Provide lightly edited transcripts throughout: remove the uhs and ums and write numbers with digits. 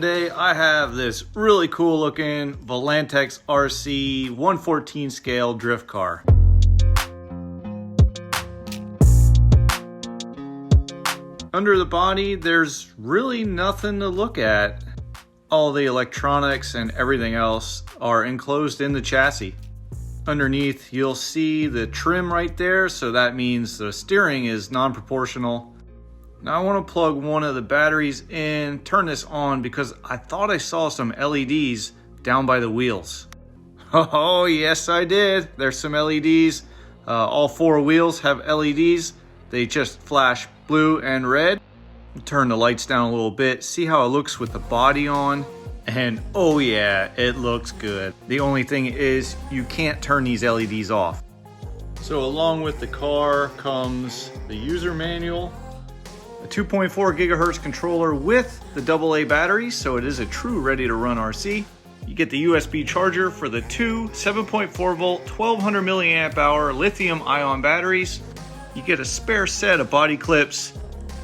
Today I have this really cool looking Volantex RC 114 scale drift car. Under the body, there's really nothing to look at. All the electronics and everything else are enclosed in the chassis. Underneath, you'll see the trim right there, so that means the steering is non-proportional. Now I want to plug one of the batteries in, turn this on, because I thought I saw some LEDs down by the wheels. Oh yes I did, there's some LEDs. All four wheels have LEDs. They just flash blue and red. Turn the lights down a little bit, see how it looks with the body on, and oh yeah, it looks good. The only thing is you can't turn these LEDs off. So along with the car comes the user manual, a 2.4 gigahertz controller with the AA battery, so it is a true ready to run RC. You get the USB charger for the two 7.4 volt 1200 milliamp hour lithium ion batteries. You get a spare set of body clips,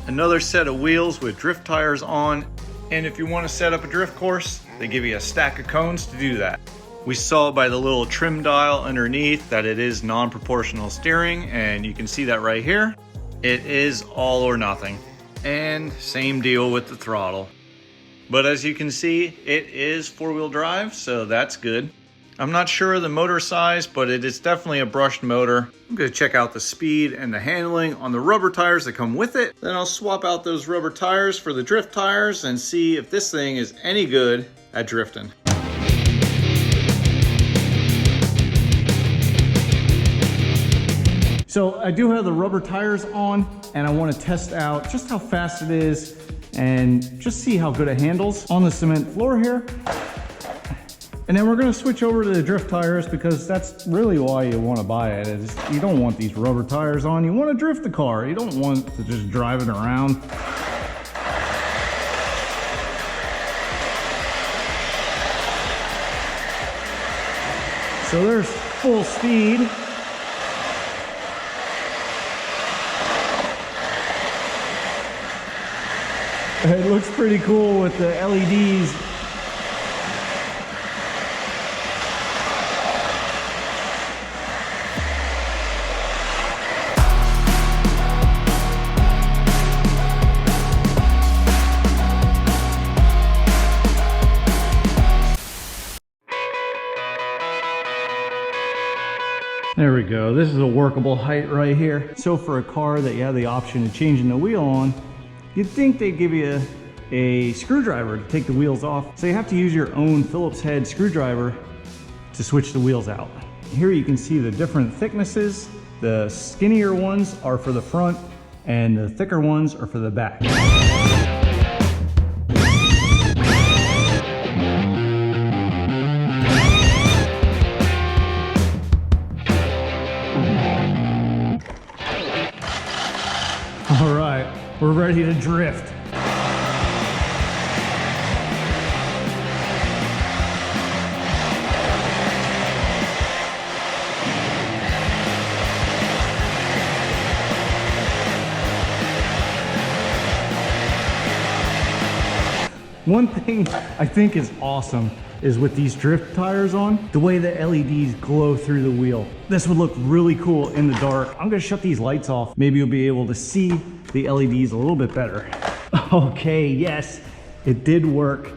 another set of wheels with drift tires on, and if you want to set up a drift course, they give you a stack of cones to do that. We saw by the little trim dial underneath that it is non-proportional steering, and you can see that right here. It is all or nothing. And same deal with the throttle. But as you can see, it is four-wheel drive, so that's good. I'm not sure of the motor size, but it is definitely a brushed motor. I'm going to check out the speed and the handling on the rubber tires that come with it. Then I'll swap out those rubber tires for the drift tires and see if this thing is any good at drifting. So I do have the rubber tires on, and I want to test out just how fast it is and just see how good it handles on the cement floor here. And then we're going to switch over to the drift tires, because that's really why you want to buy it. You don't want these rubber tires on. You want to drift the car. You don't want to just drive it around. So there's full speed. It looks pretty cool with the LEDs. There we go. This is a workable height right here. So for a car that you have the option of changing the wheel on, you'd think they'd give you a screwdriver to take the wheels off. So you have to use your own Phillips head screwdriver to switch the wheels out. Here you can see the different thicknesses. The skinnier ones are for the front and the thicker ones are for the back. All right, we're ready to drift. One thing I think is awesome is with these drift tires on, the way the LEDs glow through the wheel. This would look really cool in the dark. I'm gonna shut these lights off. Maybe you'll be able to see the LEDs a little bit better. Okay, yes, it did work.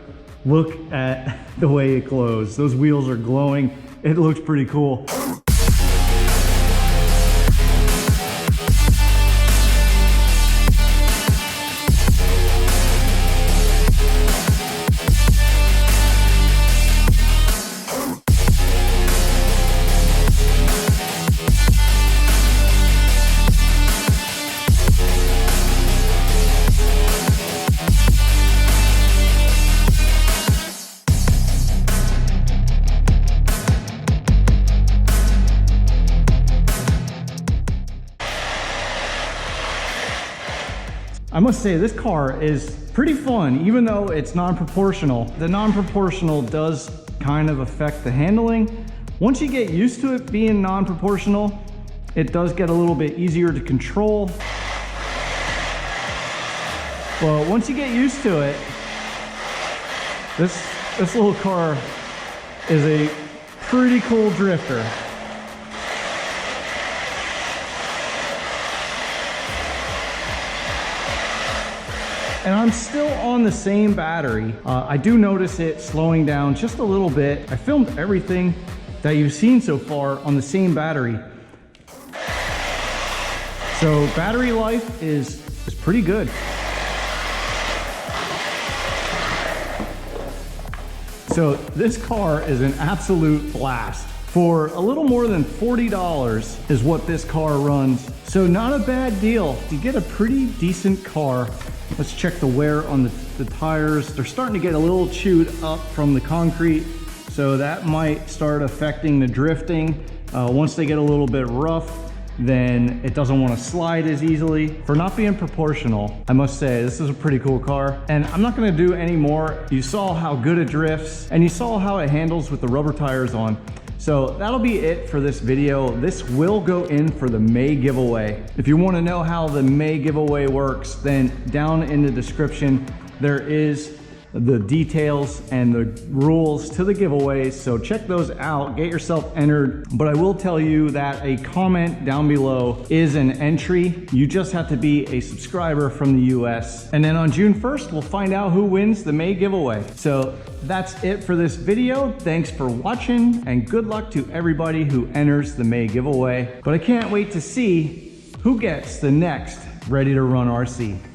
Look at the way it glows. Those wheels are glowing. It looks pretty cool. I must say this car is pretty fun, even though it's non-proportional. The non-proportional does kind of affect the handling. Once you get used to it being non-proportional, it does get a little bit easier to control. But once you get used to it, This little car is a pretty cool drifter. And I'm still on the same battery. I do notice it slowing down just a little bit. I filmed everything that you've seen so far on the same battery. So battery life is pretty good. So this car is an absolute blast. For a little more than $40 is what this car runs. So not a bad deal. You get a pretty decent car. Let's check the wear on the tires. They're starting to get a little chewed up from the concrete, so that might start affecting the drifting. Once they get a little bit rough, then it doesn't want to slide as easily. For not being proportional, I must say, this is a pretty cool car. And I'm not gonna do any more. You saw how good it drifts, and you saw how it handles with the rubber tires on. So that'll be it for this video. This will go in for the May giveaway. If you want to know how the May giveaway works, then down in the description, there is the details and the rules to the giveaways. So check those out, get yourself entered. But I will tell you that a comment down below is an entry. You just have to be a subscriber from the US. And then on June 1st, we'll find out who wins the May giveaway. So that's it for this video. Thanks for watching and good luck to everybody who enters the May giveaway. But I can't wait to see who gets the next Ready to Run RC.